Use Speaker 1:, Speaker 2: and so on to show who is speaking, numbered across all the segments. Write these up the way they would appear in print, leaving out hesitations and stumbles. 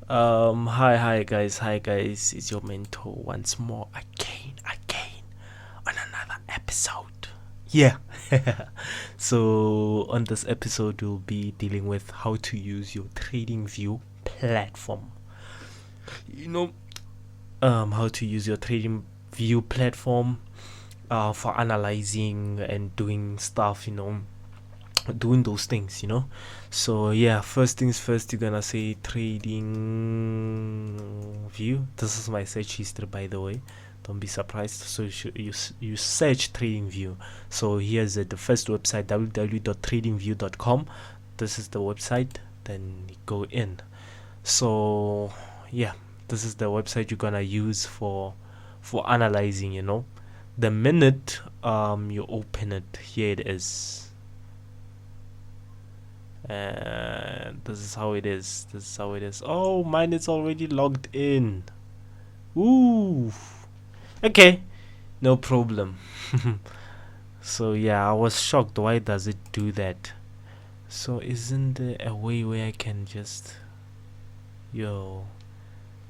Speaker 1: Hi guys, it's your mentor once more again on another episode. Yeah. So on this episode we'll be dealing with how to use your TradingView platform. You know, how to use your TradingView platform for analyzing and doing stuff, doing those things. So yeah, first things first, you're gonna say trading view. This is my search history, by the way, don't be surprised. So you search trading view. So here's the first website, www.tradingview.com. This is the website. Then you go in. So yeah, this is the website you're gonna use for analyzing. The minute you open it, here it is. And this is how it is. Oh, mine is already logged in. Ooh. Okay, no problem. So yeah, I was shocked. Why does it do that? So isn't there a way where I can just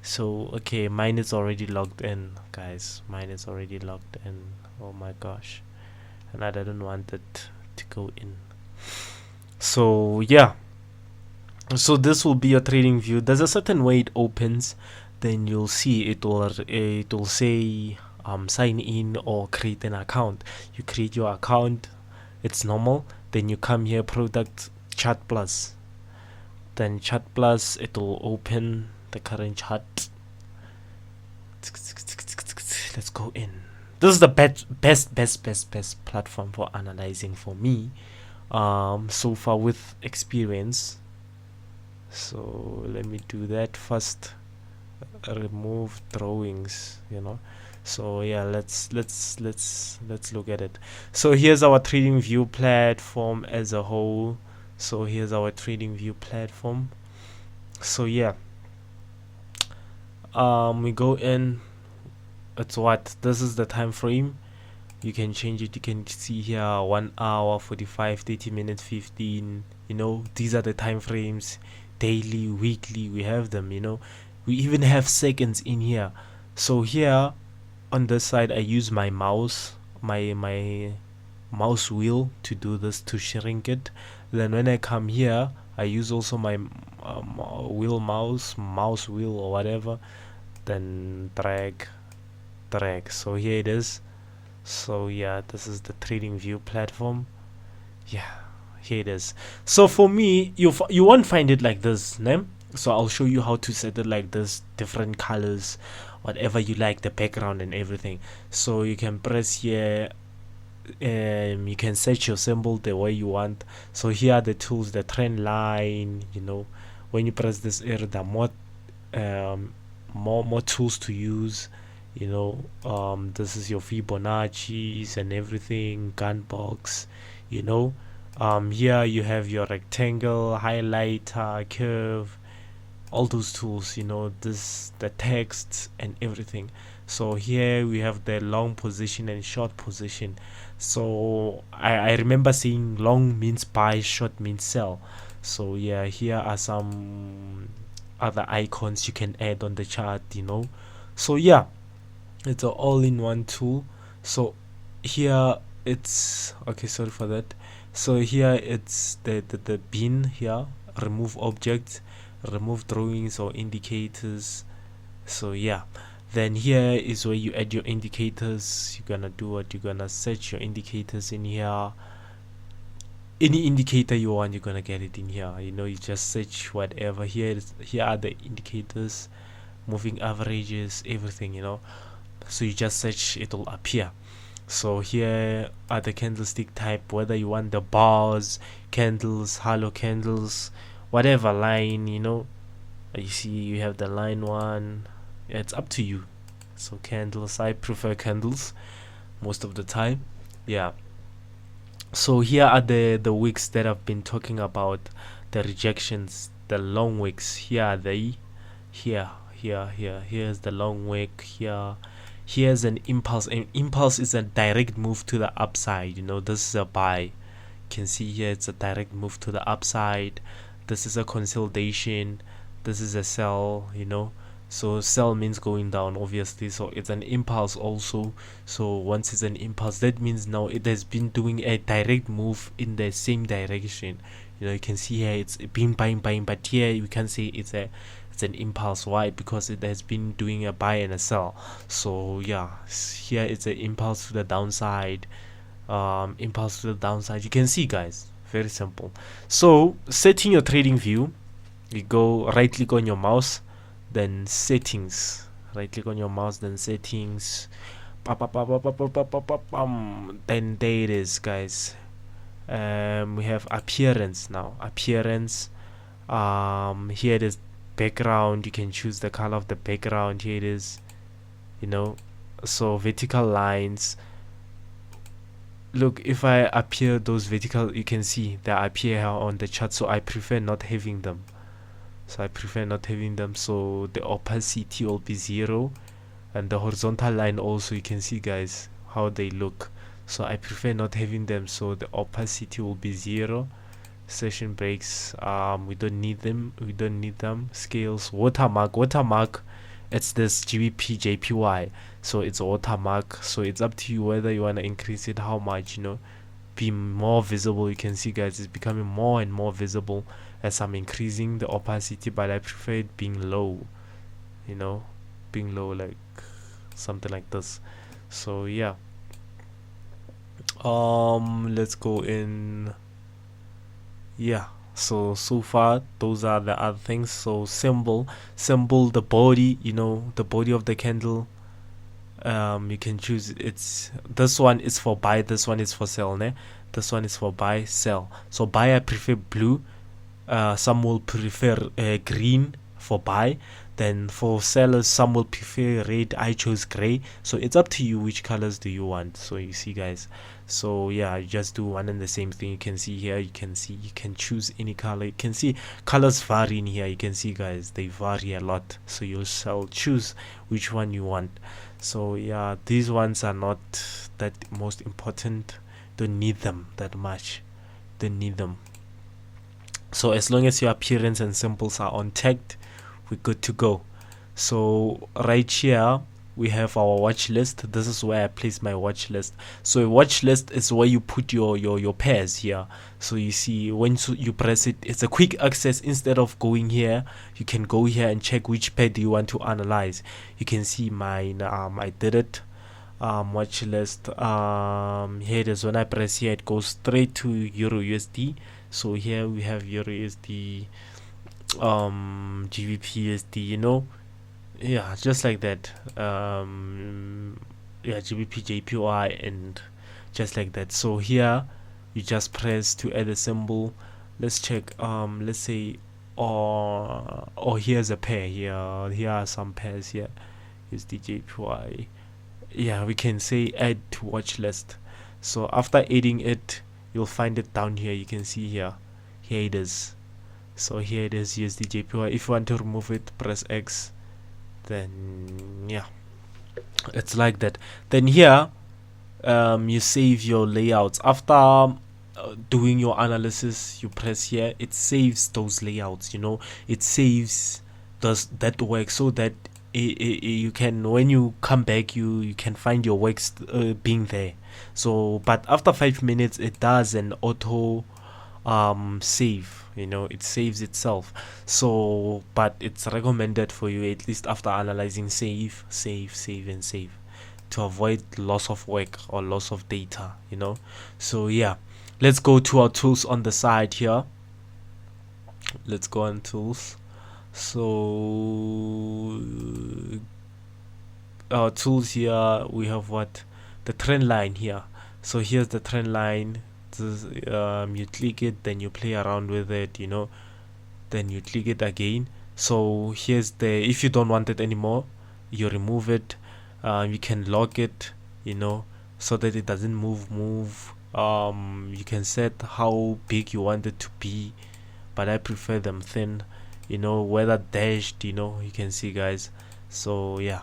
Speaker 1: so okay, mine is already logged in, guys. Mine is already logged in. Oh my gosh. And I didn't want it to go in. So yeah, so this will be your trading view. There's a certain way it opens. Then you'll see it will say sign in or create an account. You create your account, it's normal. Then you come here, product, chart plus. Then chart plus, it will open the current chart. Let's go in. This is the best platform for analyzing for me so far with experience. So let me do that first. Remove drawings. So yeah, let's look at it. So here's our trading view platform as a whole. So here's our trading view platform. So yeah, we go in. It's what this is the time frame. You can change it. You can see here 1 hour, 45, 30 minutes, 15. These are the time frames. Daily, weekly, we have them. We even have seconds in here. So here on this side, I use my mouse, my mouse wheel to do this, to shrink it. Then when I come here, I use also my mouse wheel or whatever. Then drag. So here it is. So yeah, this is the trading view platform. Yeah, here it is. So for me, you won't find it like this, name. So I'll show you how to set it like this, different colors, whatever you like, the background and everything. So you can press here, you can set your symbol the way you want. So here are the tools, the trend line. When you press this area, there are more tools to use. This is your Fibonacci's and everything, gun box. Here you have your rectangle, highlighter, curve, all those tools. The text and everything. So here we have the long position and short position. So I remember saying long means buy, short means sell. So yeah, here are some other icons you can add on the chart. So yeah, it's an all-in-one tool. So here it's okay, sorry for that. So here it's the bin here, remove objects, remove drawings or indicators. So yeah, then here is where you add your indicators. You're gonna do what, you're gonna search your indicators in here. Any indicator you want, you're gonna get it in here. You just search whatever. Here are the indicators, moving averages, everything. So you just search, it will appear. So here are the candlestick type, whether you want the bars, candles, halo candles, whatever line. You see you have the line one. It's up to you. So candles, I prefer candles most of the time. Yeah. So here are the wicks that I've been talking about, the rejections, the long wicks. Here are they. Here's the long wick. Here's an impulse. An impulse is a direct move to the upside. This is a buy. You can see here it's a direct move to the upside. This is a consolidation. This is a sell, so sell means going down, obviously, so it's an impulse also. So once it's an impulse, that means now it has been doing a direct move in the same direction. You can see here it's been buying, but here you can say it's an impulse. Why? Because it has been doing a buy and a sell. So yeah, here it's an impulse to the downside. Impulse to the downside, you can see, guys, very simple. So setting your trading view, you go right click on your mouse, then settings, right click on your mouse, then settings, then there it is, guys. We have appearance now. Appearance, here it is. Background, you can choose the color of the background. Here it is, so vertical lines. Look, if I appear those vertical, you can see they appear here on the chart, so I prefer not having them. So the opacity will be 0, and the horizontal line also, you can see, guys, how they look. So I prefer not having them, so the opacity will be 0. Session breaks, we don't need them. Scales, watermark, it's this GBP JPY, so it's a watermark. So it's up to you whether you want to increase it, how much, be more visible. You can see, guys, it's becoming more and more visible as I'm increasing the opacity, but I prefer it being low, like something like this. So yeah, let's go in. Yeah, so far those are the other things. So symbol, the body, the body of the candle, you can choose. It's this one is for buy, this one is for sell, ne? This one is for buy, sell. So buy, I prefer blue. Some will prefer green for buy. Then for sellers, some will prefer red. I chose gray. So it's up to you which colors do you want. So you see, guys, so yeah, you just do one and the same thing. You can see here, you can choose any color. You can see colors vary in here. You can see, guys, they vary a lot, so you shall choose which one you want. So yeah, these ones are not that most important. Don't need them that much. Don't need them. So as long as your appearance and symbols are untagged, we're good to go. So right here we have our watch list. This is where I place my watch list. So a watch list is where you put your pairs here. So you see, when you press it, it's a quick access. Instead of going here, you can go here and check which pair do you want to analyze. You can see mine. I did it. Watch list. Here it is. When I press here, it goes straight to Euro USD. So here we have Euro USD, GBP USD, yeah, just like that. Yeah, GBP JPY, and just like that. So here you just press to add a symbol. Let's check. Let's say, or here's a pair here. Here are some pairs here. USD JPY. Yeah, we can say add to watch list. So after adding it, you'll find it down here. You can see here it is. So here it is, USD JPY. If you want to remove it, press X. Then yeah, it's like that. Then here you save your layouts. After doing your analysis, you press here, it saves those layouts. It saves that work, so that you can, when you come back, you can find your works being there. So but after 5 minutes, it does an auto save. It saves itself. So but it's recommended for you, at least after analyzing, save and save, to avoid loss of work or loss of data. So yeah, let's go to our tools on the side here. Let's go on tools. So our tools here, we have what? The trend line here. So here's the trend line. You click it, then you play around with it, then you click it again. So here's if you don't want it anymore, you remove it. You can lock it, so that it doesn't move. You can set how big you want it to be, but I prefer them thin, whether dashed, you can see, guys. So yeah,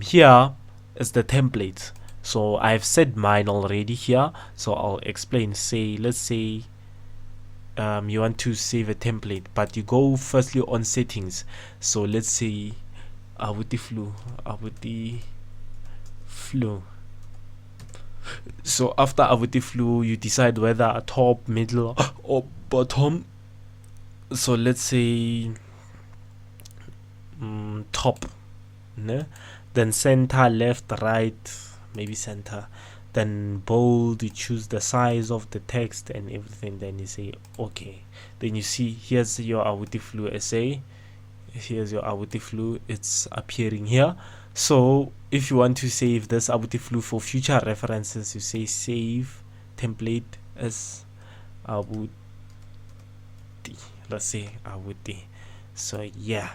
Speaker 1: here is the template. So I've set mine already here, so I'll explain. Let's say you want to save a template, but you go firstly on settings. So let's say abuti flu. So after abuti flu, you decide whether a top, middle, or bottom. So let's say top, ne? Then center, left, right, maybe center. Then bold, you choose the size of the text and everything. Then you say okay. Then you see here's your abuti flu essay. Here's your abuti flu. It's appearing here. So if you want to save this abuti flu for future references, you say save template as abuti. Let's say abuti. So yeah,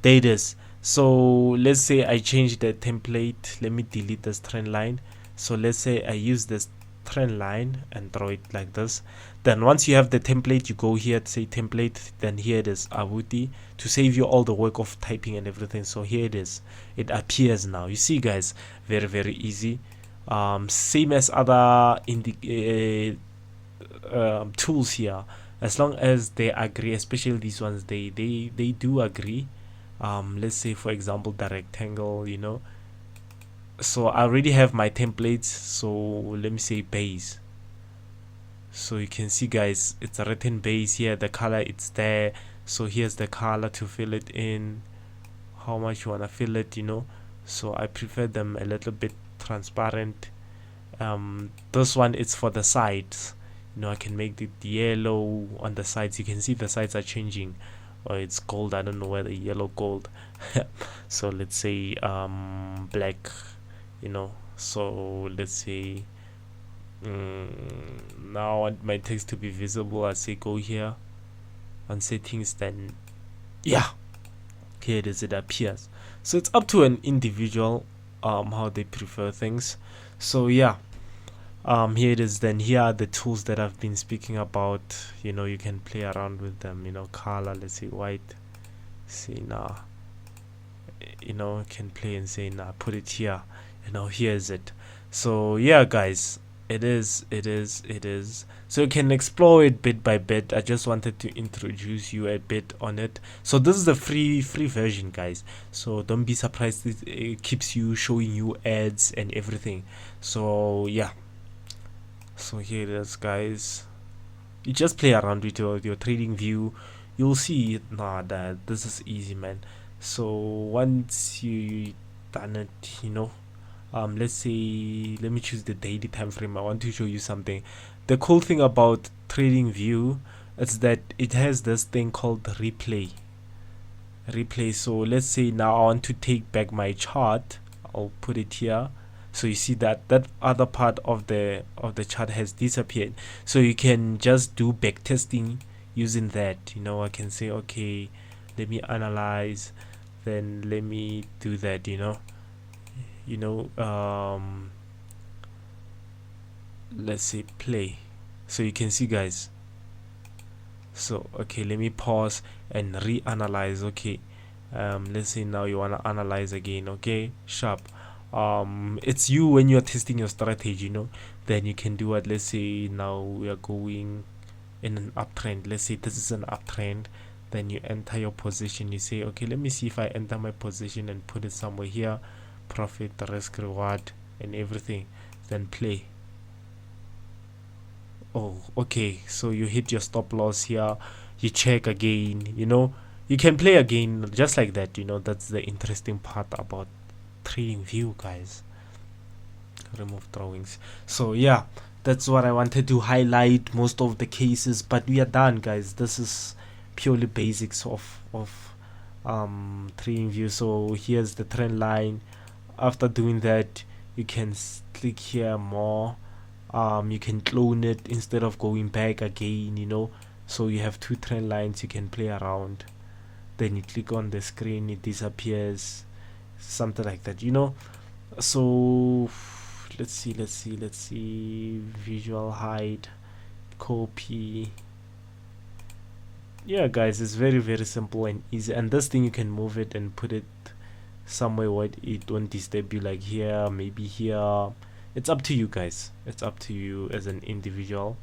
Speaker 1: there it is. So let's say I change the template. Let me delete this trend line. So let's say I use this trend line and draw it like this. Then once you have the template, you go here to say template. Then here it is abuti, to save you all the work of typing and everything. So here it is. It appears now. You see, guys, very easy. Same as other tools here. As long as they agree, especially these ones, they do agree. Let's say for example the rectangle, you know. So I already have my templates, so let me say base. So you can see, guys, it's a written base here. The color, it's there. So here's the color to fill it in, how much you want to fill it, you know. So I prefer them a little bit transparent. This one is for the sides, you know. I can make it yellow on the sides. You can see the sides are changing, or it's gold. I don't know whether yellow, gold. So let's say black, you know. So let's say now I want my text to be visible. I say go here on settings, then yeah, here it is, it appears. So it's up to an individual how they prefer things. So yeah, here it is. Then here are the tools that I've been speaking about. You know, you can play around with them, you know. Color, let's say white, say nah, you know, you can play and say nah, put it here, you know. Here's it. So yeah, guys, it is so you can explore it bit by bit. I just wanted to introduce you a bit on it. So this is the free version, guys, so don't be surprised it keeps you showing you ads and everything. So yeah, so here it is, guys. You just play around with your trading view. You'll see nah, that this is easy, man. So once you done it, you know, let's say, let me choose the daily time frame. I want to show you something. The cool thing about TradingView is that it has this thing called replay. So let's say now I want to take back my chart. I'll put it here. So you see that other part of the chart has disappeared. So you can just do back testing using that. You know, I can say okay, let me analyze, then let me do that, you know. Let's say play. So you can see, guys. So okay, let me pause and reanalyze. Okay, let's say now you want to analyze again. Okay, sharp. It's you when you're testing your strategy, you know. Then you can do what, let's say now we are going in an uptrend. Let's say this is an uptrend. Then you enter your position. You say okay, let me see if I enter my position and put it somewhere here, profit, risk, reward, and everything. Then play. Oh, okay, so you hit your stop loss here, you check again, you know. You can play again just like that, you know. That's the interesting part about TradingView, guys. Remove drawings. So yeah, that's what I wanted to highlight, most of the cases. But we are done, guys. This is purely basics of TradingView. So here's the trend line. After doing that, you can click here more. You can clone it instead of going back again, you know. So you have two trend lines you can play around. Then you click on the screen, it disappears, something like that, you know. So let's see, visual hide, copy. Yeah, guys, it's very simple and easy. And this thing, you can move it and put it somewhere where it won't disturb you, like here, maybe here. It's up to you, guys. It's up to you as an individual.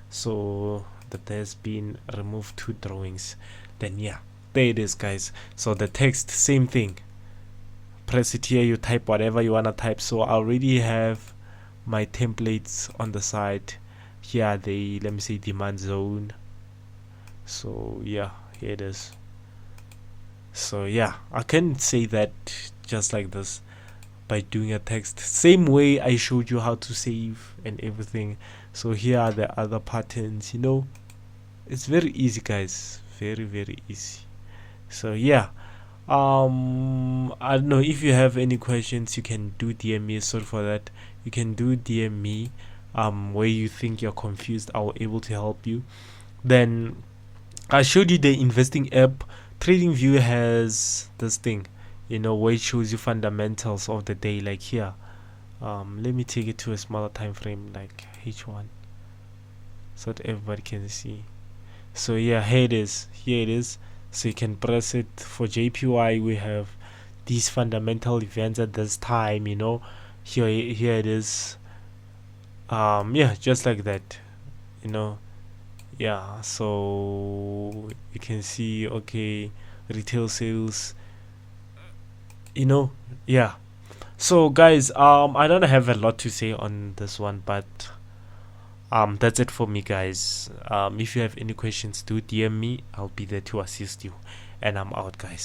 Speaker 1: So that has been removed 2 drawings. Then yeah, there it is, guys. So the text, same thing. Press it here, you type whatever you want to type. So I already have my templates on the side. Here are the, let me say, demand zone. So yeah, here it is. So yeah, I can say that just like this by doing a text, same way I showed you how to save and everything. So here are the other patterns, it's very easy, guys, very very easy. So yeah, I don't know, if you have any questions you can do DM me. Sorry for that, you can do DM me where you think you're confused. I will able to help you. Then I showed you the investing app. TradingView has this thing, where it shows you fundamentals of the day. Like here, let me take it to a smaller time frame, like H1, so that everybody can see. So yeah, here it is. Here it is. So you can press it. For JPY, we have these fundamental events at this time. Here it is. Yeah, just like that. You know, yeah. So you can see, okay, retail sales. Yeah. So guys, I don't have a lot to say on this one, but that's it for me, guys. If you have any questions, do DM me. I'll be there to assist you. And I'm out, guys.